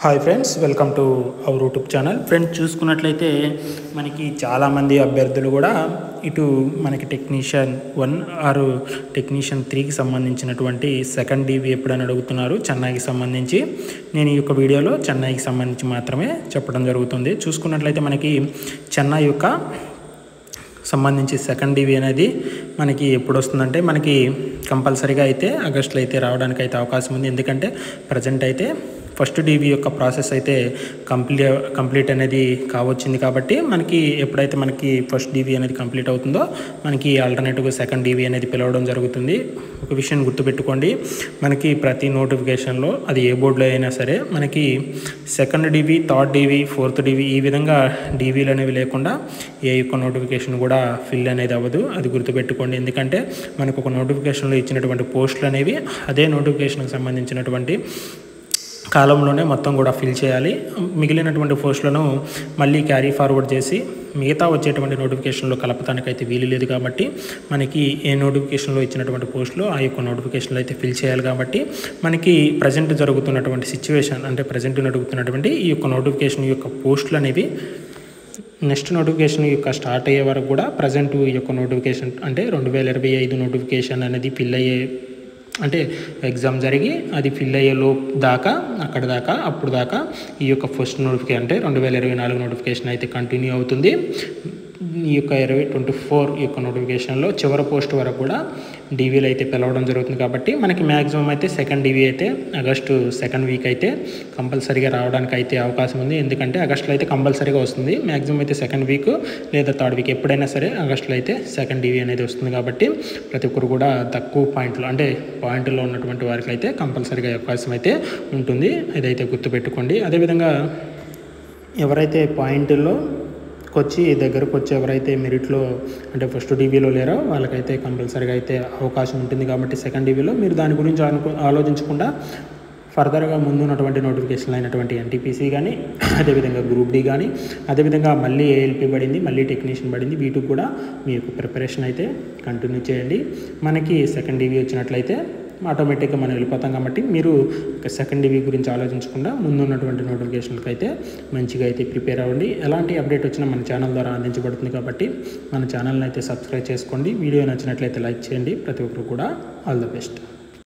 Hi friends, welcome to our YouTube channel. Friends, చూసుకున్నట్లయితే మనకి చాలామంది అభ్యర్థులు కూడా ఇటు మనకి టెక్నీషియన్ 1 ఆరు టెక్నీషియన్ 3కి సంబంధించినటువంటి సెకండ్ డీవీ ఎప్పుడని అడుగుతున్నారు. చెన్నైకి సంబంధించి నేను ఈ యొక్క వీడియోలో చెన్నైకి సంబంధించి మాత్రమే చెప్పడం జరుగుతుంది. చూసుకున్నట్లయితే మనకి చెన్నై యొక్క సంబంధించి సెకండ్ డీవీ అనేది మనకి ఎప్పుడు వస్తుందంటే మనకి కంపల్సరీగా అయితే ఆగస్టులో అయితే రావడానికి అయితే అవకాశం ఉంది. ఎందుకంటే ప్రజెంట్ అయితే ఫస్ట్ డీవీ యొక్క ప్రాసెస్ అయితే కంప్లీట్ అనేది కావచ్చింది. కాబట్టి మనకి ఎప్పుడైతే మనకి ఫస్ట్ డీవీ అనేది కంప్లీట్ అవుతుందో మనకి ఆల్టర్నేటివ్గా సెకండ్ డీవీ అనేది పిలవడం జరుగుతుంది. ఒక విషయం గుర్తుపెట్టుకోండి, మనకి ప్రతి నోటిఫికేషన్లో అది ఏ బోర్డులో అయినా సరే మనకి second DV, third DV, fourth DV ఈ విధంగా డీవీలు అనేవి లేకుండా ఏ యొక్క నోటిఫికేషన్ కూడా ఫిల్ అనేది అవ్వదు. అది గుర్తుపెట్టుకోండి. ఎందుకంటే మనకు ఒక నోటిఫికేషన్లో ఇచ్చినటువంటి పోస్టులు అనేవి అదే నోటిఫికేషన్కి సంబంధించినటువంటి కాలంలోనే మొత్తం కూడా ఫిల్ చేయాలి. మిగిలినటువంటి పోస్టులను మళ్ళీ క్యారీ ఫార్వర్డ్ చేసి మిగతా వచ్చేటువంటి నోటిఫికేషన్లో కలపటానికైతే వీలు లేదు. కాబట్టి మనకి ఏ నోటిఫికేషన్లో ఇచ్చినటువంటి పోస్టులు ఆ యొక్క నోటిఫికేషన్లో అయితే ఫిల్ చేయాలి. కాబట్టి మనకి ప్రజెంట్ జరుగుతున్నటువంటి సిచ్యువేషన్ అంటే ప్రజెంట్ నడుగుతున్నటువంటి ఈ యొక్క నోటిఫికేషన్ యొక్క పోస్టులు అనేవి నెక్స్ట్ నోటిఫికేషన్ యొక్క స్టార్ట్ అయ్యే వరకు కూడా ప్రజెంట్ ఈ యొక్క నోటిఫికేషన్ అంటే 2025 నోటిఫికేషన్ అనేది ఫిల్ అయ్యే అంటే ఎగ్జామ్ జరిగి అది ఫిల్ అయ్యే దాకా అప్పుడు దాకా ఈ యొక్క ఫస్ట్ నోటిఫికేషన్ అంటే 2024 నోటిఫికేషన్ అయితే కంటిన్యూ అవుతుంది. ఈ యొక్క 2024 ఈ యొక్క నోటిఫికేషన్లో చివరి పోస్ట్ వరకు కూడా డీవీలు అయితే పిలవడం జరుగుతుంది. కాబట్టి మనకి మ్యాక్సిమం అయితే సెకండ్ డీవీ అయితే ఆగస్టు సెకండ్ వీక్ అయితే కంపల్సరీగా రావడానికి అయితే అవకాశం ఉంది. ఎందుకంటే ఆగస్టులో అయితే కంపల్సరీగా వస్తుంది. మ్యాక్సిమం అయితే సెకండ్ వీక్ లేదా థర్డ్ వీక్ ఎప్పుడైనా సరే ఆగస్టులో అయితే సెకండ్ డీవీ అనేది వస్తుంది. కాబట్టి ప్రతి ఒక్కరు కూడా తక్కువ పాయింట్లో ఉన్నటువంటి వారికి అయితే కంపల్సరీగా అవకాశం అయితే ఉంటుంది. ఇదైతే గుర్తుపెట్టుకోండి. అదేవిధంగా ఎవరైతే పాయింట్లో దగ్గరకు వచ్చి ఎవరైతే మెరిట్లో అంటే ఫస్ట్ డీవీలో లేరో వాళ్ళకైతే కంపల్సరీగా అయితే అవకాశం ఉంటుంది. కాబట్టి సెకండ్ డీవీలో మీరు దాని గురించి ఆలోచించకుండా ఫర్దర్గా ముందున్నటువంటి నోటిఫికేషన్లు అయినటువంటి ఎన్టీపీసీ కానీ అదేవిధంగా గ్రూప్ డి కానీ అదేవిధంగా మళ్ళీ ఏఎల్పీ పడింది, మళ్ళీ టెక్నీషియన్ పడింది, వీటికి కూడా మీ యొక్క ప్రిపరేషన్ అయితే కంటిన్యూ చేయండి. మనకి సెకండ్ డీవీ వచ్చినట్లయితే ఆటోమేటిక్గా మనం వెళ్ళిపోతాం. కాబట్టి మీరు సెకండ్ డీవీ గురించి ఆలోచించకుండా ముందున్నటువంటి నోటిఫికేషన్లకు అయితే మంచిగా అయితే ప్రిపేర్ అవ్వండి. ఎలాంటి అప్డేట్ వచ్చినా మన ఛానల్ ద్వారా అందించబడుతుంది. కాబట్టి మన ఛానల్ని అయితే సబ్స్క్రైబ్ చేసుకోండి. వీడియో నచ్చినట్లయితే లైక్ చేయండి. ప్రతి ఒక్కరు కూడా ఆల్ ద బెస్ట్.